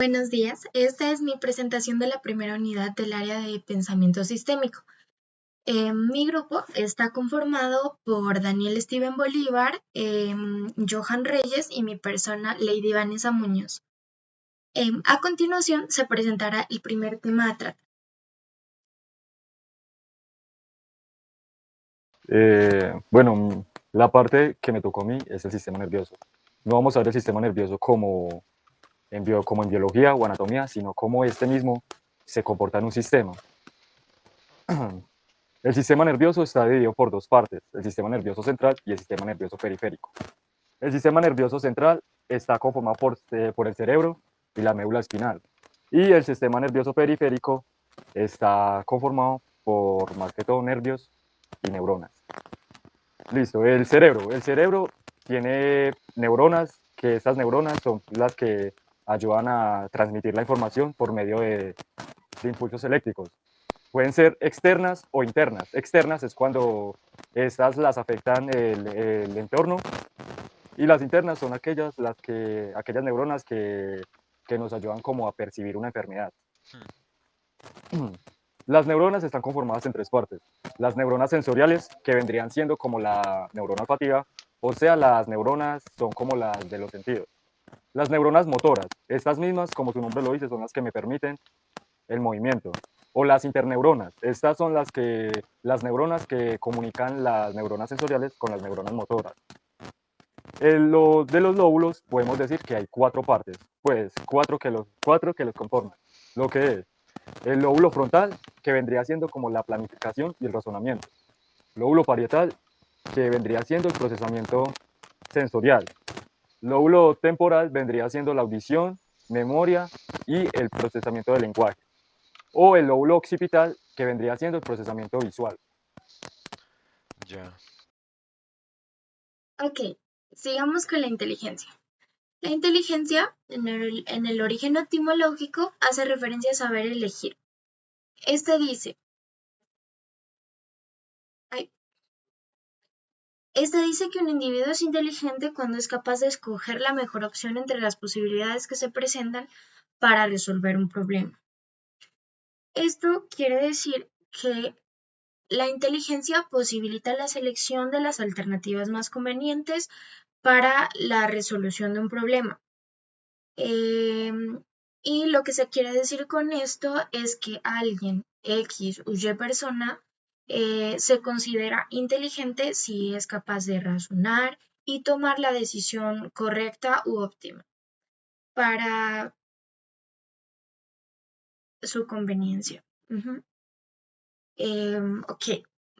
Buenos días, esta es mi presentación de la primera unidad del área de pensamiento sistémico. Mi grupo está conformado por Daniel Steven Bolívar, Johan Reyes y mi persona Lady Vanessa Muñoz. A continuación se presentará el primer tema a tratar. Bueno, la parte que me tocó a mí es el sistema nervioso. No vamos a ver el sistema nervioso como como en biología o anatomía, sino como este mismo se comporta en un sistema. El sistema nervioso está dividido por dos partes, el sistema nervioso central y el sistema nervioso periférico. El sistema nervioso central está conformado por el cerebro y la médula espinal. Y el sistema nervioso periférico está conformado por más que todo nervios y neuronas. Listo, el cerebro. El cerebro tiene neuronas, que estas neuronas son las que ayudan a transmitir la información por medio de impulsos eléctricos. Pueden ser externas o internas. Externas es cuando estas las afectan el entorno y las internas son aquellas neuronas que nos ayudan como a percibir una enfermedad. Las neuronas están conformadas en tres partes. Las neuronas sensoriales, que vendrían siendo como la neurona olfativa, o sea, las neuronas son como las de los sentidos. Las neuronas motoras, estas mismas, como su nombre lo dice, son las que me permiten el movimiento. O las interneuronas, estas son las neuronas que comunican las neuronas sensoriales con las neuronas motoras. De los lóbulos podemos decir que hay cuatro partes, pues cuatro que los conforman. Lo que es el lóbulo frontal, que vendría siendo como la planificación y el razonamiento. Lóbulo parietal, que vendría siendo el procesamiento sensorial. Lóbulo temporal vendría siendo la audición, memoria y el procesamiento del lenguaje. O el lóbulo occipital, que vendría siendo el procesamiento visual. Ya. Ok, sigamos con la inteligencia. La inteligencia, en el origen etimológico, hace referencia a saber elegir. Este dice, que un individuo es inteligente cuando es capaz de escoger la mejor opción entre las posibilidades que se presentan para resolver un problema. Esto quiere decir que la inteligencia posibilita la selección de las alternativas más convenientes para la resolución de un problema. Y lo que se quiere decir con esto es que alguien, X o Y persona, se considera inteligente si es capaz de razonar y tomar la decisión correcta u óptima para su conveniencia. Ok,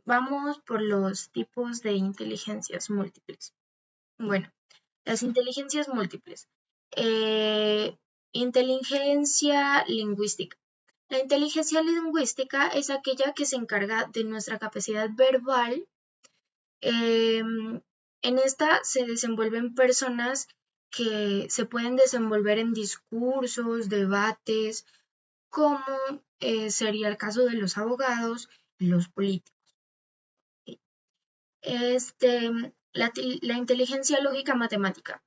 vamos por los tipos de inteligencias múltiples. Bueno, las inteligencias múltiples. Eh, Inteligencia lingüística. La inteligencia lingüística es aquella que se encarga de nuestra capacidad verbal. En esta se desenvuelven personas que se pueden desenvolver en discursos, debates, como sería el caso de los abogados y los políticos. La inteligencia lógica matemática.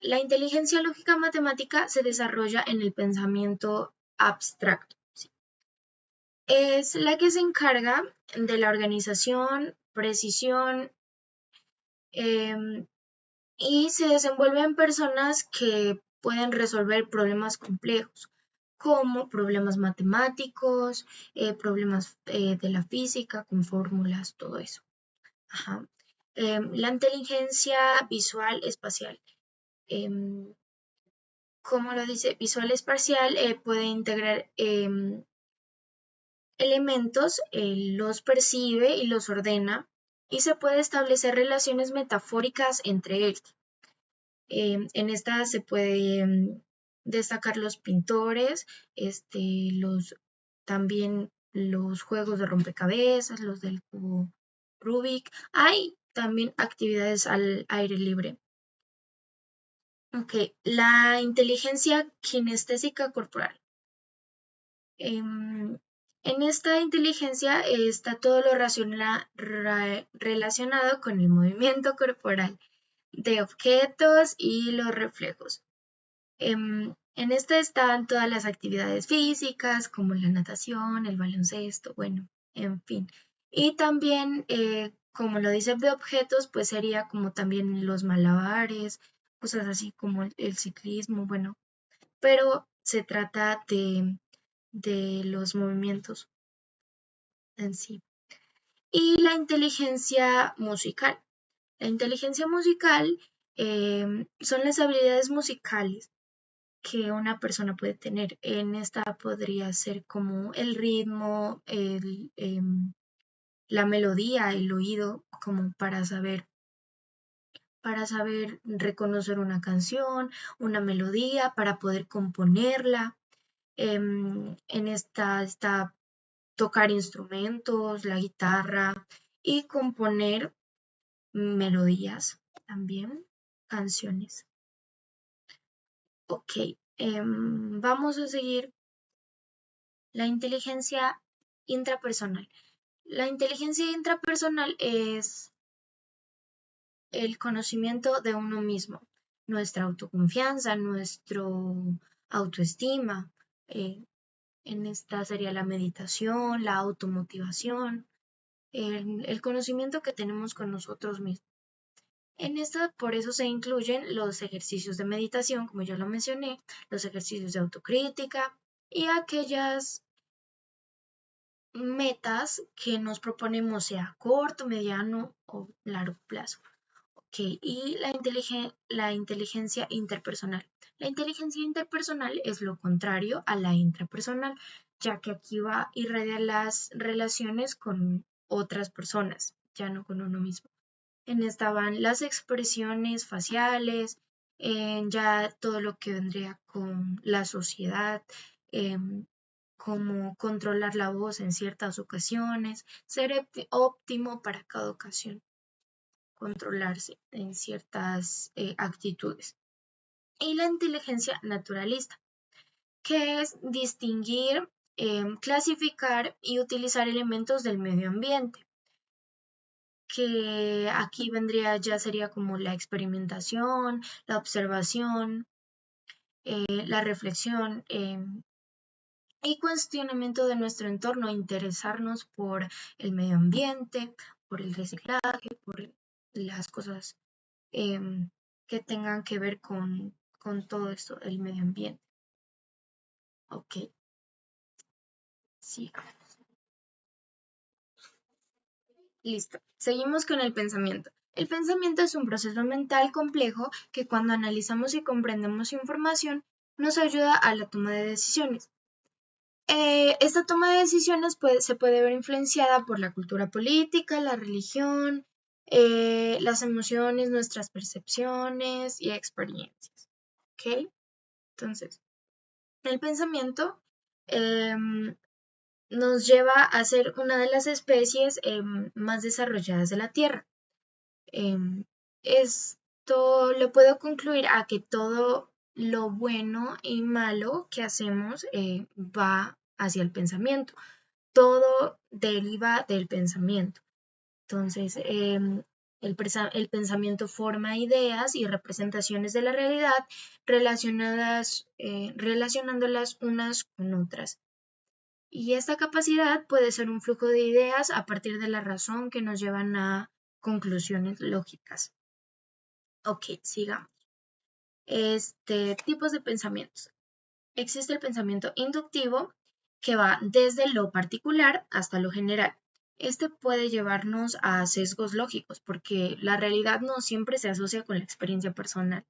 La inteligencia lógica matemática se desarrolla en el pensamiento abstracto. ¿Sí? Es la que se encarga de la organización, precisión, y se desenvuelve en personas que pueden resolver problemas complejos, como problemas matemáticos, problemas de la física, con fórmulas, todo eso. Ajá. La inteligencia visual espacial. Como lo dice, visual espacial puede integrar elementos, los percibe y los ordena, y se puede establecer relaciones metafóricas entre ellos. En esta se puede destacar los pintores, también los juegos de rompecabezas, los del cubo Rubik. Hay también actividades al aire libre. Ok, la inteligencia kinestésica corporal. En esta inteligencia está todo lo relacionado con el movimiento corporal de objetos y los reflejos. En esta están todas las actividades físicas, como la natación, el baloncesto, bueno, en fin. Y también, como lo dice de objetos, pues sería como también los malabares, cosas así como el ciclismo, bueno, pero se trata de los movimientos en sí. Y la inteligencia musical. La inteligencia musical son las habilidades musicales que una persona puede tener. En esta podría ser como el ritmo, la melodía, el oído, como para saber reconocer una canción, una melodía, para poder componerla. En esta está tocar instrumentos, la guitarra y componer melodías también, canciones. Ok, vamos a seguir la inteligencia intrapersonal. La inteligencia intrapersonal es el conocimiento de uno mismo, nuestra autoconfianza, nuestro autoestima. En esta sería la meditación, la automotivación, el conocimiento que tenemos con nosotros mismos. En esta, por eso se incluyen los ejercicios de meditación, como yo lo mencioné, los ejercicios de autocrítica y aquellas metas que nos proponemos sea a corto, mediano o largo plazo. Ok, y la inteligencia interpersonal. La inteligencia interpersonal es lo contrario a la intrapersonal, ya que aquí va a irradiar las relaciones con otras personas, ya no con uno mismo. En esta van las expresiones faciales, ya todo lo que vendría con la sociedad, em, como controlar la voz en ciertas ocasiones, ser óptimo para cada ocasión, controlarse en ciertas actitudes. Y la inteligencia naturalista, que es distinguir, clasificar y utilizar elementos del medio ambiente, que aquí vendría ya sería como la experimentación, la observación, la reflexión, y cuestionamiento de nuestro entorno, interesarnos por el medio ambiente, por el reciclaje, por las cosas que tengan que ver con todo esto, el medio ambiente. Ok, sí. Listo. Seguimos con el pensamiento. El pensamiento es un proceso mental complejo que cuando analizamos y comprendemos información nos ayuda a la toma de decisiones. Esta toma de decisiones se puede ver influenciada por la cultura política, la religión, las emociones, nuestras percepciones y experiencias. ¿Ok? Entonces, el pensamiento nos lleva a ser una de las especies más desarrolladas de la Tierra. Esto lo puedo concluir a que todo lo bueno y malo que hacemos va hacia el pensamiento. Todo deriva del pensamiento. Entonces, el pensamiento forma ideas y representaciones de la realidad relacionándolas unas con otras. Y esta capacidad puede ser un flujo de ideas a partir de la razón que nos llevan a conclusiones lógicas. Ok, sigamos. Tipos de pensamientos. Existe el pensamiento inductivo que va desde lo particular hasta lo general. Este puede llevarnos a sesgos lógicos porque la realidad no siempre se asocia con la experiencia personal.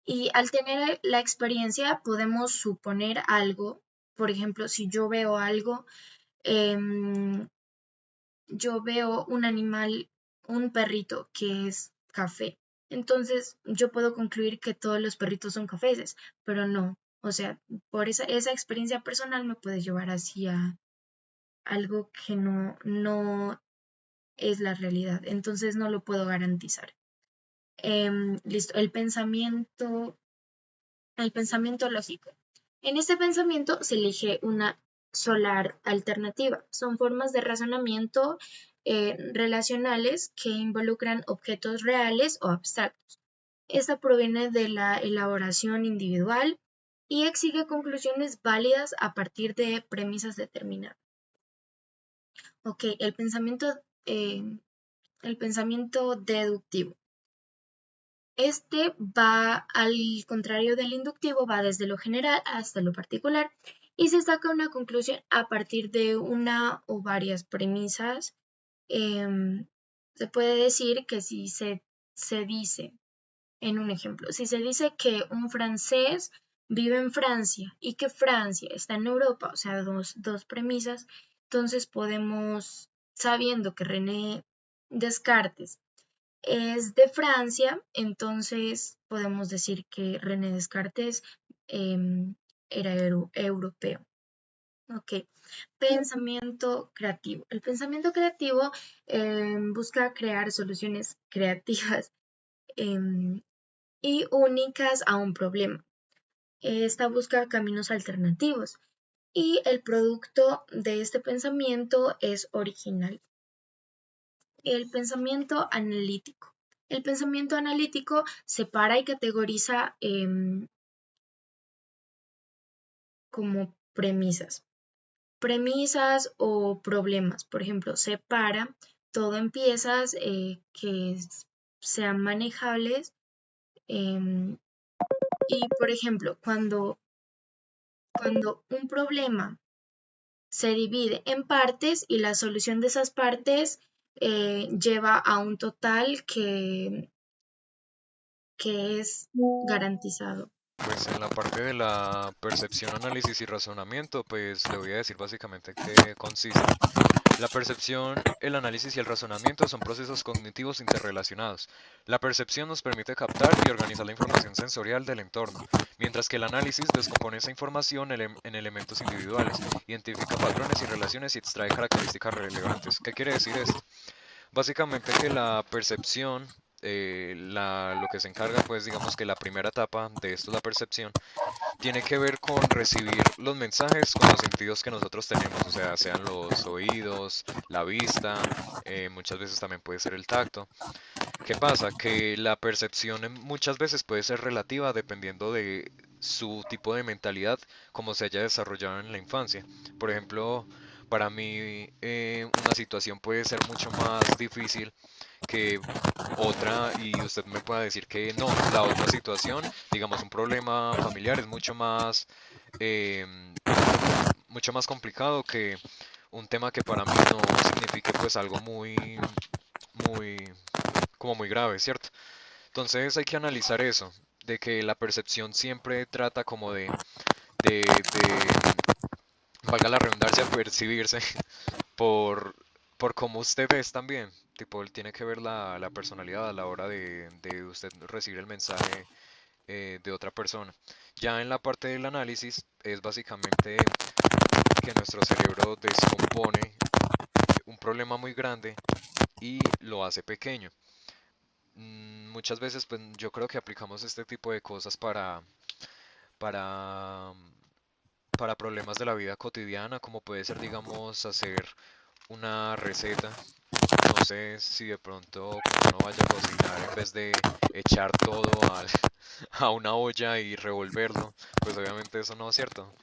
Y al tener la experiencia podemos suponer algo. Por ejemplo, si yo veo algo, yo veo un animal, un perrito que es café. Entonces yo puedo concluir que todos los perritos son cafeses, pero no. O sea, por esa experiencia personal me puede llevar hacia algo que no es la realidad. Entonces no lo puedo garantizar. Listo, el pensamiento lógico. En este pensamiento se elige una solar alternativa. Son formas de razonamiento relacionales que involucran objetos reales o abstractos. Esta proviene de la elaboración individual y exige conclusiones válidas a partir de premisas determinadas. Ok, eh, el pensamiento deductivo. Este va al contrario del inductivo, va desde lo general hasta lo particular y se saca una conclusión a partir de una o varias premisas. Se puede decir que si se dice, en un ejemplo, si se dice que un francés vive en Francia y que Francia está en Europa, o sea, dos premisas, entonces podemos, sabiendo que René Descartes es de Francia, entonces podemos decir que René Descartes era europeo. Ok, pensamiento creativo. El pensamiento creativo busca crear soluciones creativas em, y únicas a un problema. Esta busca caminos alternativos y el producto de este pensamiento es original. El pensamiento analítico. El pensamiento analítico separa y categoriza como premisas o problemas. Por ejemplo, separa todo en piezas que sean manejables. Y, por ejemplo, cuando un problema se divide en partes y la solución de esas partes lleva a un total que es garantizado. Pues en la parte de la percepción, análisis y razonamiento, pues le voy a decir básicamente qué consiste. La percepción, el análisis y el razonamiento son procesos cognitivos interrelacionados. La percepción nos permite captar y organizar la información sensorial del entorno, mientras que el análisis descompone esa información en elementos individuales, identifica patrones y relaciones y extrae características relevantes. ¿Qué quiere decir esto? Básicamente que la percepción, lo que se encarga, pues digamos que la primera etapa de esto, la percepción, tiene que ver con recibir los mensajes con los sentidos que nosotros tenemos, o sea, sean los oídos, la vista, muchas veces también puede ser el tacto. ¿Qué pasa? Que la percepción muchas veces puede ser relativa dependiendo de su tipo de mentalidad, como se haya desarrollado en la infancia. Por ejemplo, para mí una situación puede ser mucho más difícil que otra y usted me pueda decir que no, la otra situación, digamos un problema familiar es em, mucho más complicado que un tema que para mí no signifique pues algo muy, como muy grave, ¿cierto? Entonces hay que analizar eso, de que la percepción siempre trata como de valga la redundancia, percibirse por, por cómo usted es también. Tipo, él tiene que ver la personalidad a la hora de usted recibir el mensaje de otra persona. Ya en la parte del análisis es básicamente que nuestro cerebro descompone un problema muy grande y lo hace pequeño. Muchas veces pues, yo creo que aplicamos este tipo de cosas para, para problemas de la vida cotidiana, como puede ser, digamos, hacer una receta. No sé si de pronto cuando uno vaya a cocinar, en vez de echar todo a una olla y revolverlo, pues obviamente eso no es cierto.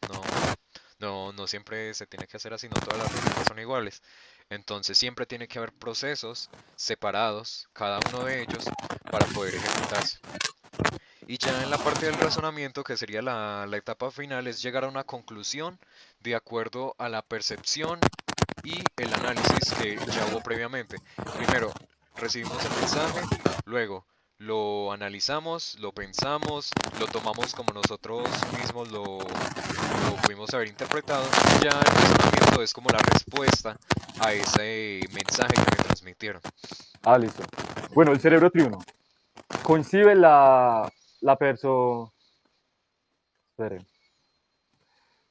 No siempre se tiene que hacer así, no todas las recetas son iguales. Entonces siempre tiene que haber procesos separados, cada uno de ellos, para poder ejecutarse. Y ya en la parte del razonamiento, que sería la etapa final, es llegar a una conclusión de acuerdo a la percepción y el análisis que ya hubo previamente. Primero, recibimos el mensaje, luego lo analizamos, lo pensamos, lo tomamos como nosotros mismos lo pudimos haber interpretado. Ya el razonamiento es como la respuesta a ese mensaje que me transmitieron. Ah, listo. Bueno, el cerebro triuno. Concibe la perso... espere.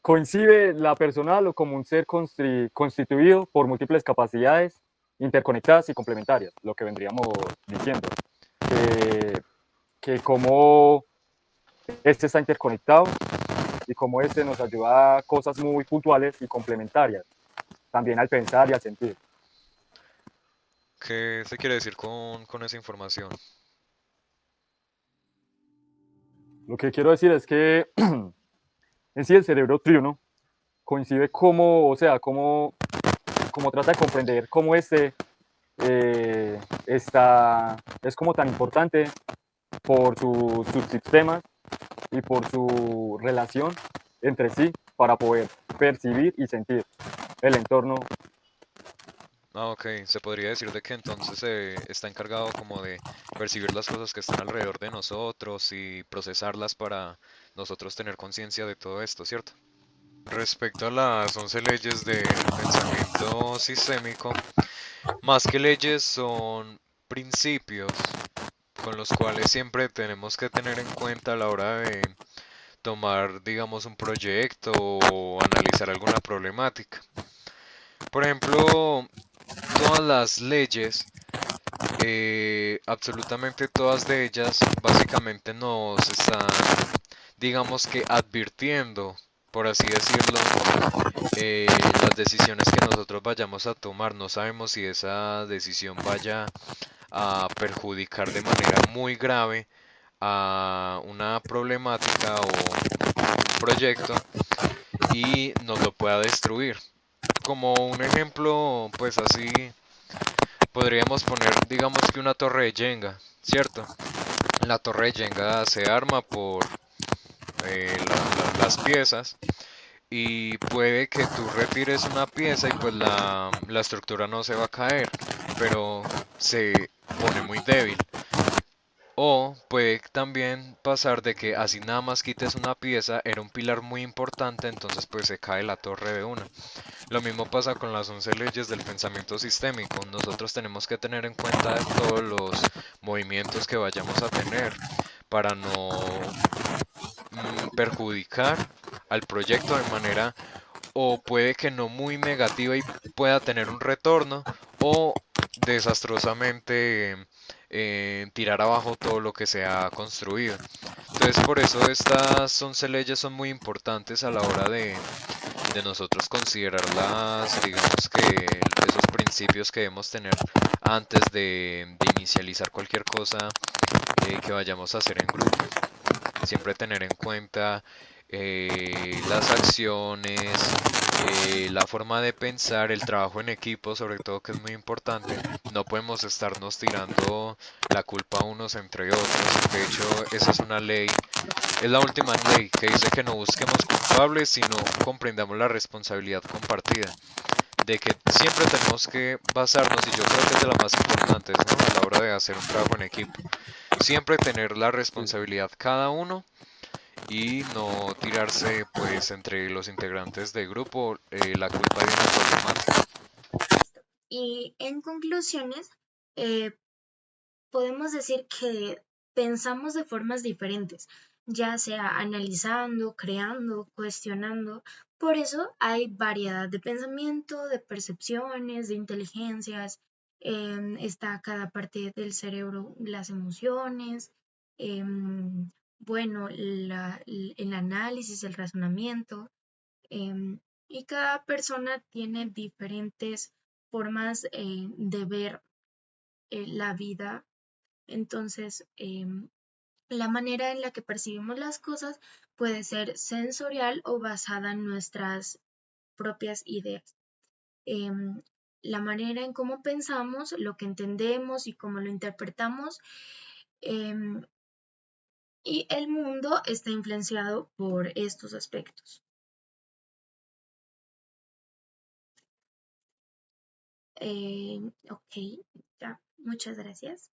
Concibe la personal como un ser constituido por múltiples capacidades interconectadas y complementarias, lo que vendríamos diciendo. Que como este está interconectado y como este nos ayuda a cosas muy puntuales y complementarias, también al pensar y al sentir. ¿Qué se quiere decir con esa información? Lo que quiero decir es que En sí, el cerebro triuno coincide cómo, o sea, cómo trata de comprender cómo es como tan importante por sus subsistemas y por su relación entre sí para poder percibir y sentir el entorno. Ah, ok, se podría decir de que entonces está encargado como de percibir las cosas que están alrededor de nosotros y procesarlas para nosotros tener conciencia de todo esto, ¿cierto? Respecto a las 11 leyes del pensamiento sistémico, más que leyes son principios con los cuales siempre tenemos que tener en cuenta a la hora de tomar, digamos, un proyecto o analizar alguna problemática. Por ejemplo, todas las leyes, absolutamente todas de ellas, básicamente nos están, digamos que advirtiendo, por así decirlo, las decisiones que nosotros vayamos a tomar. No sabemos si esa decisión vaya a perjudicar de manera muy grave a una problemática o un proyecto y nos lo pueda destruir. Como un ejemplo, pues así podríamos poner, digamos que una torre de Jenga, ¿cierto? La torre de Jenga se arma por las piezas y puede que tú retires una pieza y pues la estructura no se va a caer, pero se pone muy débil. O puede también pasar de que así nada más quites una pieza, era un pilar muy importante, entonces pues se cae la torre de una. Lo mismo pasa con las 11 leyes del pensamiento sistémico. Nosotros tenemos que tener en cuenta todos los movimientos que vayamos a tener para no perjudicar al proyecto de manera o puede que no muy negativa y pueda tener un retorno o desastrosamente tirar abajo todo lo que se ha construido. Entonces por eso estas 11 leyes son muy importantes a la hora de nosotros considerarlas, digamos que esos principios que debemos tener antes de inicializar cualquier cosa que vayamos a hacer en grupo. Siempre tener en cuenta las acciones, la forma de pensar, el trabajo en equipo, sobre todo que es muy importante. No podemos estarnos tirando la culpa unos entre otros. De hecho, esa es una ley, es la última ley que dice que no busquemos culpables, sino comprendamos la responsabilidad compartida. De que siempre tenemos que basarnos, y yo creo que es de las más importantes, ¿no? A la hora de hacer un trabajo en equipo. Siempre tener la Sí. responsabilidad cada uno y no tirarse pues entre los integrantes del grupo la culpa de una problemática. Y en conclusiones, eh, podemos decir que pensamos de formas diferentes, ya sea analizando, creando, cuestionando. Por eso hay variedad de pensamiento, de percepciones, de inteligencias. Está cada parte del cerebro, las emociones, em, bueno, el análisis, el razonamiento. em, y cada persona tiene diferentes formas de ver la vida. Entonces, la manera en la que percibimos las cosas puede ser sensorial o basada en nuestras propias ideas. Em, la manera en cómo pensamos, lo que entendemos y cómo lo interpretamos, em, y el mundo está influenciado por estos aspectos. Ok, ya, muchas gracias.